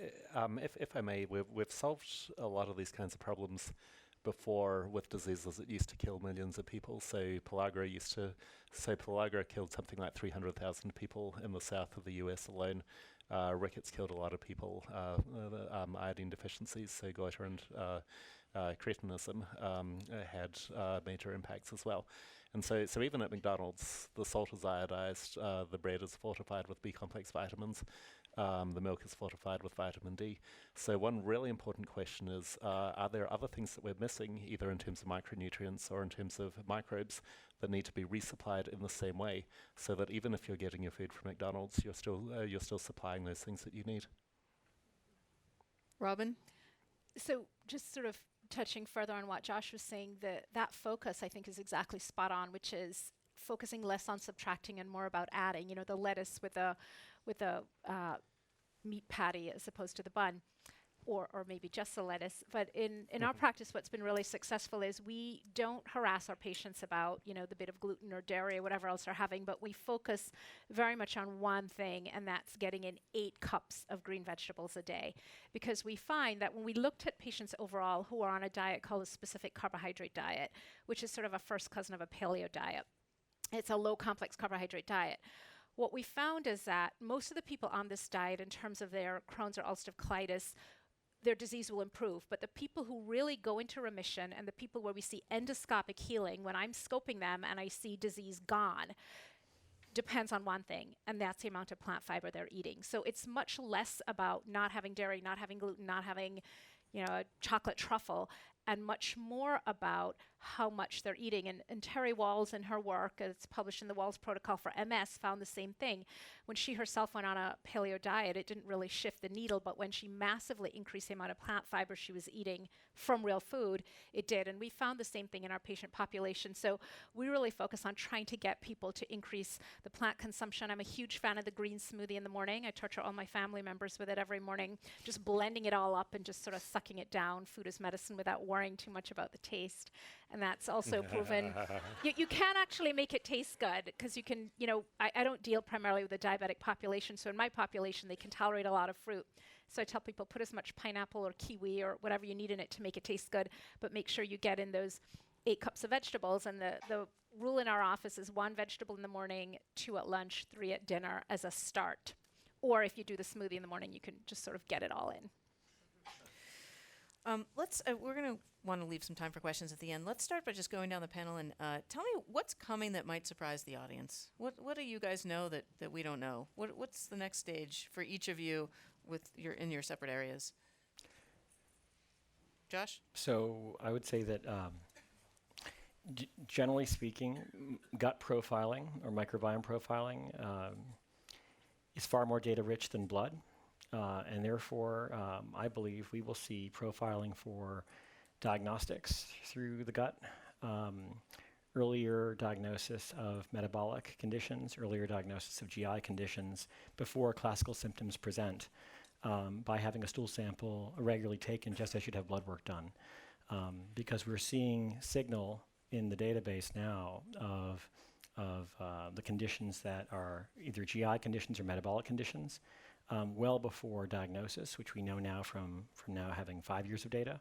If I may, we've solved a lot of these kinds of problems before with diseases that used to kill millions of people. So pellagra killed something like 300,000 people in the south of the US alone. Rickets killed a lot of people. Iodine deficiencies, so goiter and cretinism had major impacts as well. And so even at McDonald's, the salt is iodized, the bread is fortified with B-complex vitamins, the milk is fortified with vitamin D. So one really important question is, are there other things that we're missing, either in terms of micronutrients or in terms of microbes, that need to be resupplied in the same way, so that even if you're getting your food from McDonald's, you're still supplying those things that you need? Robynne? So just sort of touching further on what Josh was saying, that focus I think is exactly spot on, which is focusing less on subtracting and more about adding. You know, the lettuce with a meat patty as opposed to the bun, or maybe just the lettuce. But in our practice, what's been really successful is we don't harass our patients about, you know, the bit of gluten or dairy or whatever else they're having, but we focus very much on one thing, and that's getting in 8 cups of green vegetables a day. Because we find that when we looked at patients overall who are on a diet called a specific carbohydrate diet, which is sort of a first cousin of a paleo diet, it's a low complex carbohydrate diet. What we found is that most of the people on this diet, in terms of their Crohn's or ulcerative colitis, their disease will improve. But the people who really go into remission and the people where we see endoscopic healing, when I'm scoping them and I see disease gone, depends on one thing, and that's the amount of plant fiber they're eating. So it's much less about not having dairy, not having gluten, not having, you know, a chocolate truffle, and much more about how much they're eating. And Terry Walls, in her work, it's published in the Walls Protocol for MS, found the same thing. When she herself went on a paleo diet, it didn't really shift the needle, but when she massively increased the amount of plant fiber she was eating from real food, it did. And we found the same thing in our patient population. So we really focus on trying to get people to increase the plant consumption. I'm a huge fan of the green smoothie in the morning. I torture all my family members with it every morning, just blending it all up and just sort of sucking it down. Food is medicine without worrying too much about the taste. And that's also proven. You can actually make it taste good, because you can, you know, I don't deal primarily with the diabetic population. So in my population, they can tolerate a lot of fruit. So I tell people, put as much pineapple or kiwi or whatever you need in it to make it taste good, but make sure you get in those 8 cups of vegetables. And the rule in our office is 1 vegetable in the morning, 2 at lunch, 3 at dinner as a start. Or if you do the smoothie in the morning, you can just sort of get it all in. We're going to want to leave some time for questions at the end. Let's start by just going down the panel and tell me what's coming that might surprise the audience. What do you guys know that we don't know? What's the next stage for each of you in your separate areas? Josh? So I would say that generally speaking, gut profiling or microbiome profiling is far more data rich than blood. And therefore, I believe we will see profiling for diagnostics through the gut, earlier diagnosis of metabolic conditions, earlier diagnosis of GI conditions before classical symptoms present, by having a stool sample regularly taken just as you'd have blood work done. Because we're seeing signal in the database now of the conditions that are either GI conditions or metabolic conditions, well before diagnosis, which we know now from now having 5 years of data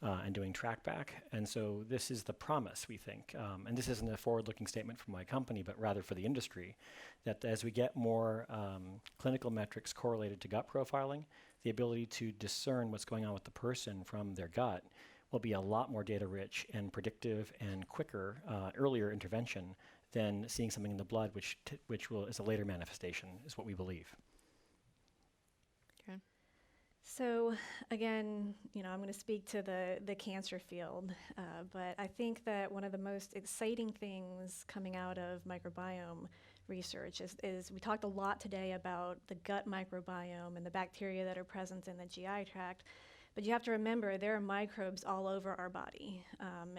and doing track back. And so this is the promise, we think, and this isn't a forward-looking statement from my company, but rather for the industry, that as we get more clinical metrics correlated to gut profiling, the ability to discern what's going on with the person from their gut will be a lot more data rich and predictive and quicker, earlier intervention than seeing something in the blood, which is a later manifestation, is what we believe. Okay. So again, I'm going to speak to the cancer field, but I think that one of the most exciting things coming out of microbiome research is we talked a lot today about the gut microbiome and the bacteria that are present in the GI tract. But you have to remember, there are microbes all over our body,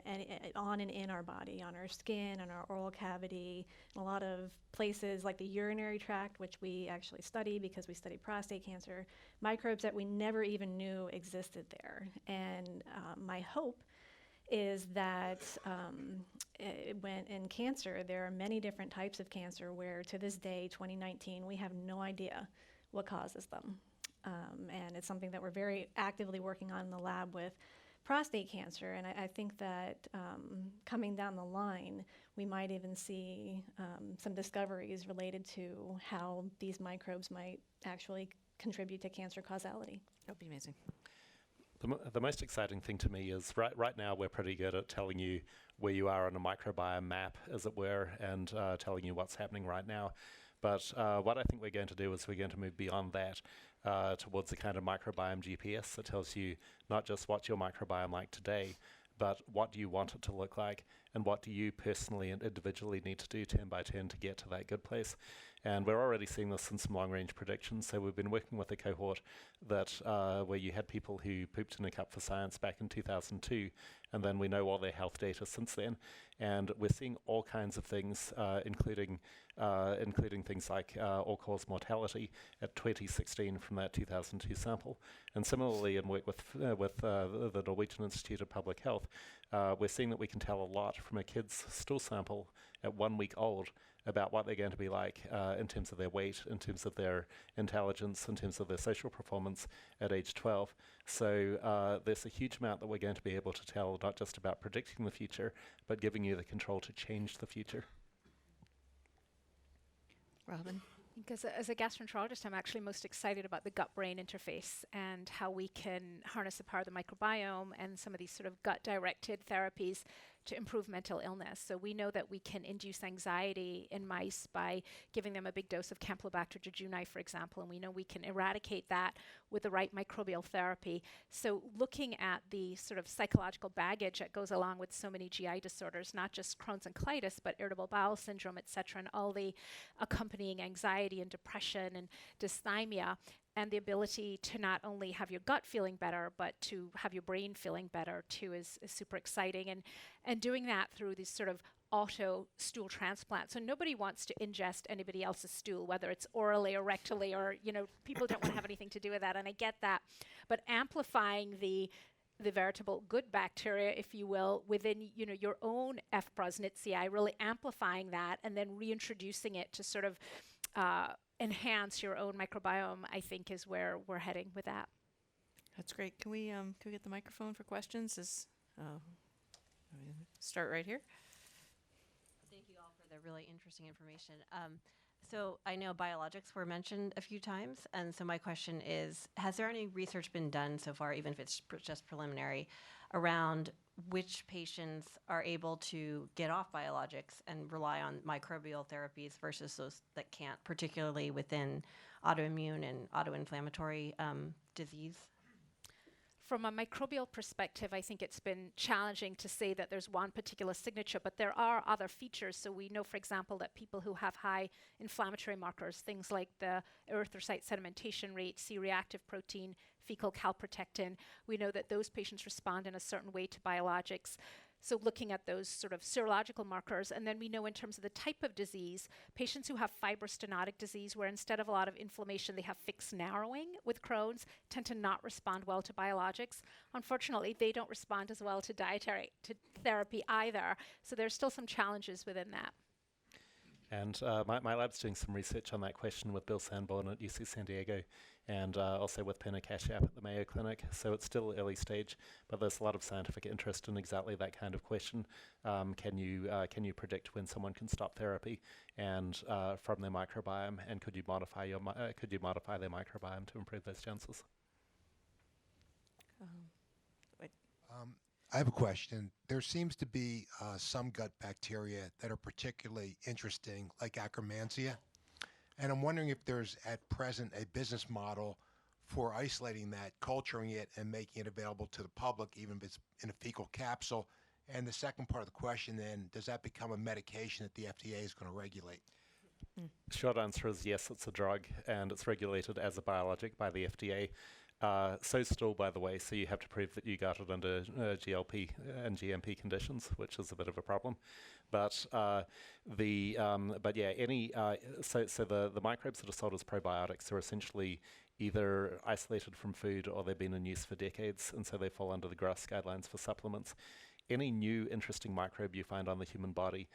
and on and in our body, on our skin, on our oral cavity, in a lot of places like the urinary tract, which we actually study because we study prostate cancer, microbes that we never even knew existed there. And my hope is that when in cancer, there are many different types of cancer where to this day, 2019, we have no idea what causes them. And it's something that we're very actively working on in the lab with prostate cancer. And I think that coming down the line, we might even see some discoveries related to how these microbes might actually contribute to cancer causality. That would be amazing. The most exciting thing to me is right now we're pretty good at telling you where you are on a microbiome map, as it were, and telling you what's happening right now. But what I think we're going to do is we're going to move beyond that towards the kind of microbiome GPS that tells you not just what's your microbiome like today, but what do you want it to look like, and what do you personally and individually need to do 10 by 10 to get to that good place. And we're already seeing this in some long-range predictions. So we've been working with a cohort that where you had people who pooped in a cup for science back in 2002, and then we know all their health data since then. And we're seeing all kinds of things, including things like all-cause mortality at 2016 from that 2002 sample. And similarly, in work with the Norwegian Institute of Public Health, we're seeing that we can tell a lot from a kid's stool sample at 1 week old about what they're going to be like in terms of their weight, in terms of their intelligence, in terms of their social performance at age 12. So there's a huge amount that we're going to be able to tell, not just about predicting the future, but giving you the control to change the future. Robynne? Because as a gastroenterologist, I'm actually most excited about the gut-brain interface and how we can harness the power of the microbiome and some of these sort of gut-directed therapies to improve mental illness. So we know that we can induce anxiety in mice by giving them a big dose of Campylobacter jejuni, for example, and we know we can eradicate that with the right microbial therapy. So looking at the sort of psychological baggage that goes along with so many GI disorders, not just Crohn's and colitis, but irritable bowel syndrome, et cetera, and all the accompanying anxiety and depression and dysthymia, and the ability to not only have your gut feeling better, but to have your brain feeling better too is super exciting. And doing that through these sort of auto stool transplants. So nobody wants to ingest anybody else's stool, whether it's orally or rectally, or, people don't want to have anything to do with that, and I get that. But amplifying the veritable good bacteria, if you will, within your own F. brusnitzii, really amplifying that and then reintroducing it to sort of enhance your own microbiome, I think is where we're heading with that. That's great. Can we get the microphone for questions? Start right here. Thank you all for the really interesting information. So I know biologics were mentioned a few times, and so my question is, has there any research been done so far, even if it's just preliminary, around which patients are able to get off biologics and rely on microbial therapies versus those that can't, particularly within autoimmune and autoinflammatory disease? From a microbial perspective, I think it's been challenging to say that there's one particular signature, but there are other features. So we know, for example, that people who have high inflammatory markers, things like the erythrocyte sedimentation rate, C-reactive protein, fecal calprotectin, we know that those patients respond in a certain way to biologics. So looking at those sort of serological markers, and then we know in terms of the type of disease, patients who have fibrostenotic disease, where instead of a lot of inflammation, they have fixed narrowing with Crohn's, tend to not respond well to biologics. Unfortunately, they don't respond as well to dietary therapy either. So there's still some challenges within that. And my lab's doing some research on that question with Bill Sanborn at UC San Diego, and also with Pena Kashyap at the Mayo Clinic. So it's still early stage, but there's a lot of scientific interest in exactly that kind of question. Can you predict when someone can stop therapy, and from their microbiome, and could you modify their microbiome to improve those chances? I have a question. There seems to be some gut bacteria that are particularly interesting, like Akkermansia. And I'm wondering if there's at present a business model for isolating that, culturing it, and making it available to the public, even if it's in a fecal capsule. And the second part of the question then, does that become a medication that the FDA is going to regulate? Short answer is yes, it's a drug, and it's regulated as a biologic by the FDA. So still, by the way, so you have to prove that you got it under GLP and GMP conditions, which is a bit of a problem. But so the microbes that are sold as probiotics are essentially either isolated from food or they've been in use for decades, and so they fall under the GRAS guidelines for supplements. Any new interesting microbe you find on the human body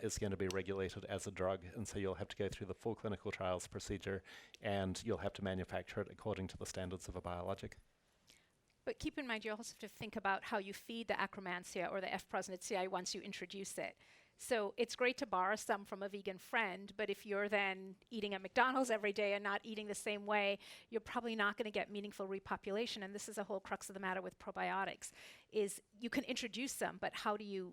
is going to be regulated as a drug, and so you'll have to go through the full clinical trials procedure, and you'll have to manufacture it according to the standards of a biologic. But keep in mind, you also have to think about how you feed the Akkermansia or the F. prosnitzi once you introduce it. So it's great to borrow some from a vegan friend, but if you're then eating at McDonald's every day and not eating the same way, you're probably not going to get meaningful repopulation. And this is a whole crux of the matter with probiotics, is you can introduce them, but how do you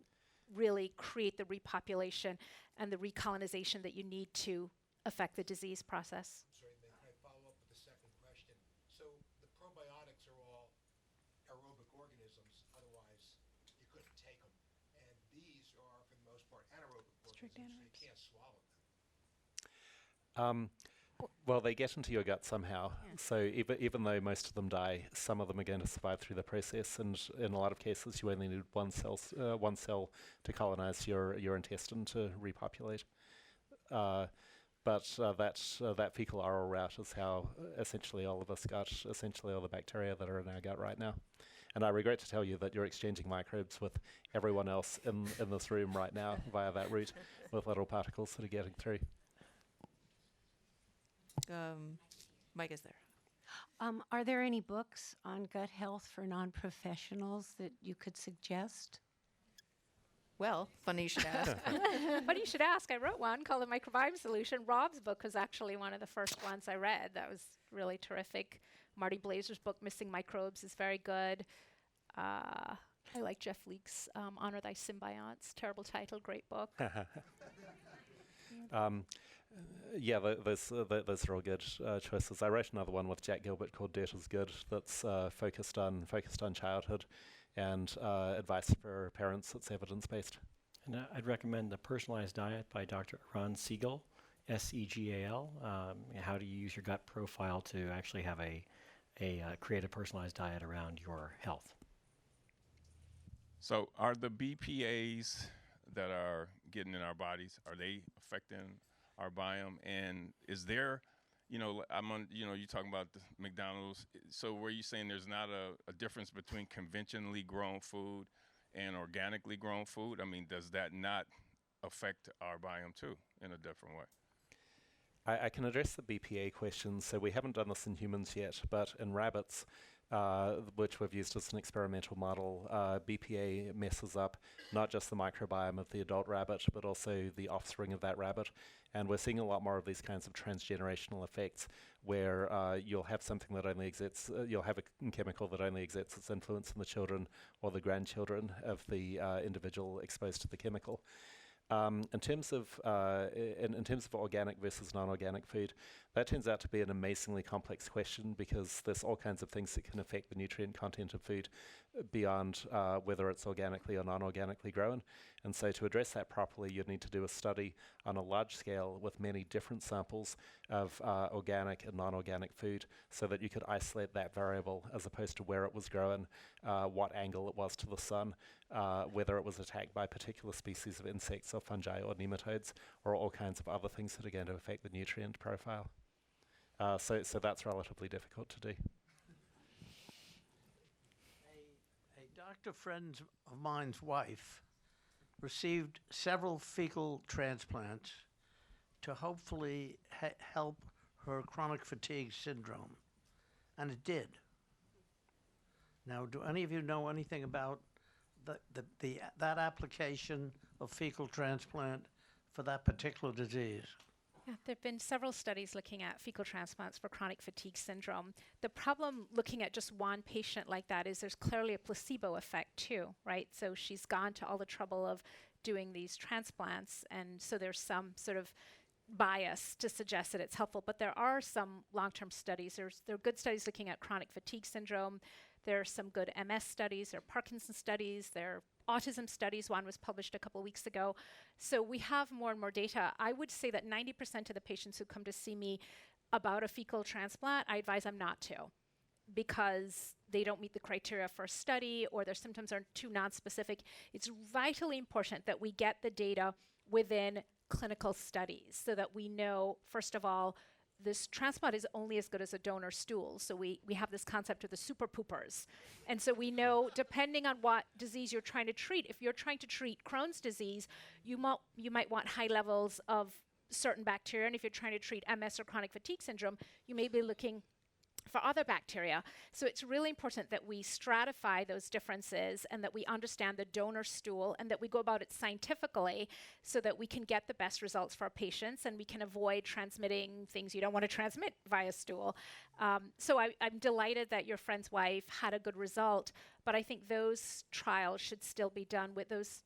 really create the repopulation and the recolonization that you need to affect the disease process? I'm sorry, can I follow up with the second question? So the probiotics are all aerobic organisms, otherwise you couldn't take them. And these are, for the most part, anaerobic organisms, so you can't swallow them. Well, they get into your gut somehow. Yeah. So even though most of them die, some of them are going to survive through the process. And in a lot of cases, you only need one cell to colonize your intestine to repopulate. But that fecal oral route is how essentially all of us got essentially all the bacteria that are in our gut right now. And I regret to tell you that you're exchanging microbes with everyone else in this room right now via that route, with little particles that are getting through. Mike is there. Are there any books on gut health for non-professionals that you could suggest? Well, funny you should ask. Funny you should ask. I wrote one called The Microbiome Solution. Rob's book was actually one of the first ones I read. That was really terrific. Marty Blazer's book, Missing Microbes, is very good. I like Jeff Leake's Honor Thy Symbionts. Terrible title, great book. Yeah, those are all good choices. I wrote another one with Jack Gilbert called Dirt is Good, that's focused on childhood and advice for parents that's evidence-based. And I'd recommend The Personalized Diet by Dr. Ron Siegel, S-E-G-A-L. How do you use your gut profile to actually have create a personalized diet around your health? So are the BPAs that are getting in our bodies, are they affecting our biome? And is there, you're talking about the McDonald's. So were you saying there's not a difference between conventionally grown food and organically grown food? I mean, does that not affect our biome too in a different way? I can address the BPA question. So we haven't done this in humans yet, but in rabbits, which we've used as an experimental model, BPA messes up not just the microbiome of the adult rabbit, but also the offspring of that rabbit. And we're seeing a lot more of these kinds of transgenerational effects where you'll have something that only exerts, you'll have a chemical that only exerts its influence in the children or the grandchildren of the individual exposed to the chemical. In terms of organic versus non-organic food, that turns out to be an amazingly complex question because there's all kinds of things that can affect the nutrient content of food beyond whether it's organically or non-organically grown. And so to address that properly, you'd need to do a study on a large scale with many different samples of organic and non-organic food so that you could isolate that variable as opposed to where it was grown, what angle it was to the sun, whether it was attacked by particular species of insects or fungi or nematodes, or all kinds of other things that are going to affect the nutrient profile. So that's relatively difficult to do. A doctor friend of mine's wife received several fecal transplants to hopefully help her chronic fatigue syndrome, and it did. Now, do any of you know anything about that application of fecal transplant for that particular disease? Yeah, there have been several studies looking at fecal transplants for chronic fatigue syndrome. The problem looking at just one patient like that is there's clearly a placebo effect too, right? So she's gone to all the trouble of doing these transplants, and so there's some sort of bias to suggest that it's helpful. But there are some long-term studies. There are good studies looking at chronic fatigue syndrome. There are some good MS studies. There are Parkinson's studies. There are autism studies. One was published a couple weeks ago. So we have more and more data. I would say that 90% of the patients who come to see me about a fecal transplant, I advise them not to, because they don't meet the criteria for a study or their symptoms are too nonspecific. It's vitally important that we get the data within clinical studies so that we know, first of all, this transplant is only as good as a donor stool. So we have this concept of the super poopers. And so we know, depending on what disease you're trying to treat, if you're trying to treat Crohn's disease, you might want high levels of certain bacteria. And if you're trying to treat MS or chronic fatigue syndrome, you may be looking for other bacteria. So it's really important that we stratify those differences and that we understand the donor stool and that we go about it scientifically so that we can get the best results for our patients and we can avoid transmitting things you don't want to transmit via stool. So I'm delighted that your friend's wife had a good result, but I think those trials should still be done with those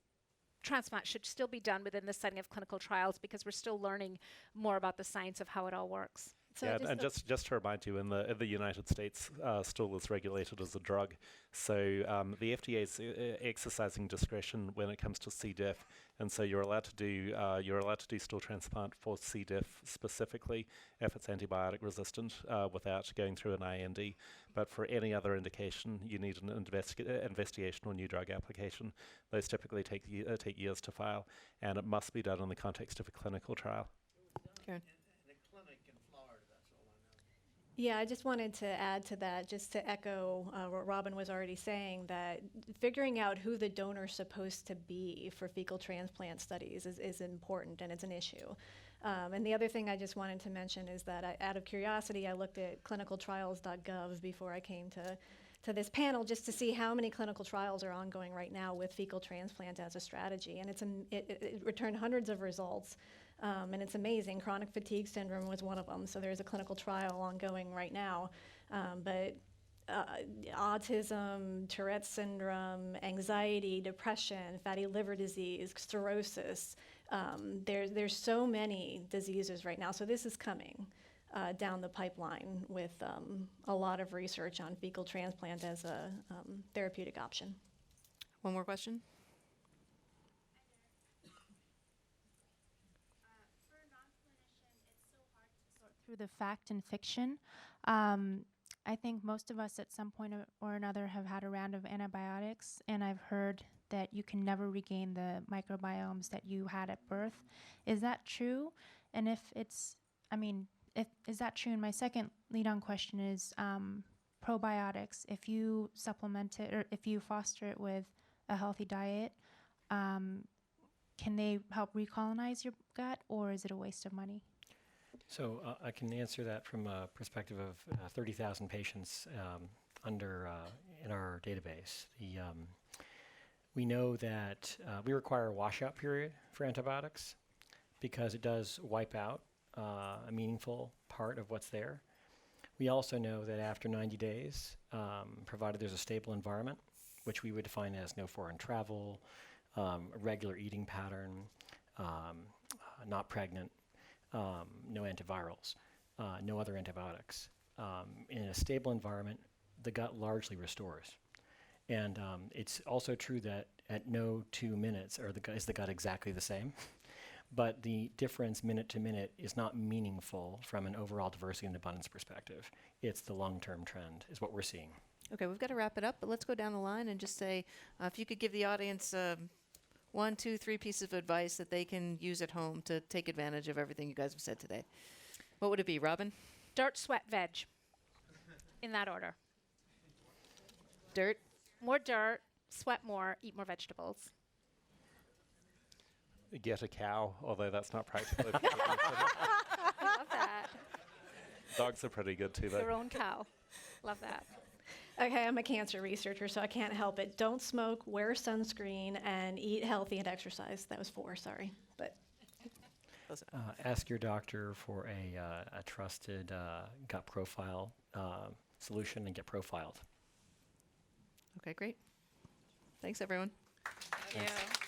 transplants should still be done within the setting of clinical trials because we're still learning more about the science of how it all works. So yeah, and just to remind you, in the United States, stool is regulated as a drug. So the FDA is exercising discretion when it comes to C. diff, and so you're allowed to do stool transplant for C. diff specifically if it's antibiotic resistant without going through an IND. But for any other indication, you need an investigational new drug application. Those typically take years to file, and it must be done in the context of a clinical trial. Karen. Yeah, I just wanted to add to that, just to echo what Robynne was already saying, that figuring out who the donor's supposed to be for fecal transplant studies is important, and it's an issue. And the other thing I just wanted to mention is that out of curiosity, I looked at clinicaltrials.gov before I came to this panel just to see how many clinical trials are ongoing right now with fecal transplant as a strategy. And it returned hundreds of results. And it's amazing. Chronic fatigue syndrome was one of them. So there's a clinical trial ongoing right now. But autism, Tourette's syndrome, anxiety, depression, fatty liver disease, cirrhosis. There's so many diseases right now. So this is coming down the pipeline with a lot of research on fecal transplant as a therapeutic option. One more question? Through the fact and fiction. I think most of us at some point or another have had a round of antibiotics, and I've heard that you can never regain the microbiomes that you had at birth. Is that true? And if is that true? And my second lead-on question is probiotics. If you supplement it or if you foster it with a healthy diet, can they help recolonize your gut, or is it a waste of money? So I can answer that from a perspective of 30,000 patients under in our database. We know that we require a washout period for antibiotics because it does wipe out a meaningful part of what's there. We also know that after 90 days, provided there's a stable environment, which we would define as no foreign travel, a regular eating pattern, not pregnant, no antivirals, no other antibiotics. In a stable environment, the gut largely restores. And it's also true that at no 2 minutes is the gut exactly the same. But the difference minute to minute is not meaningful from an overall diversity and abundance perspective. It's the long-term trend is what we're seeing. Okay, we've got to wrap it up, but let's go down the line and just say, if you could give the audience 1, 2, 3 pieces of advice that they can use at home to take advantage of everything you guys have said today. What would it be, Robyn? Dirt, sweat, veg. In that order. Dirt? More dirt, sweat more, eat more vegetables. Get a cow, although that's not practical. I love that. Dogs are pretty good too, though. Their own cow. Love that. Okay, I'm a cancer researcher, so I can't help it. Don't smoke, wear sunscreen, and eat healthy and exercise. That was 4, sorry. But ask your doctor for a trusted gut profile solution and get profiled. Okay, great. Thanks, everyone. Thank you.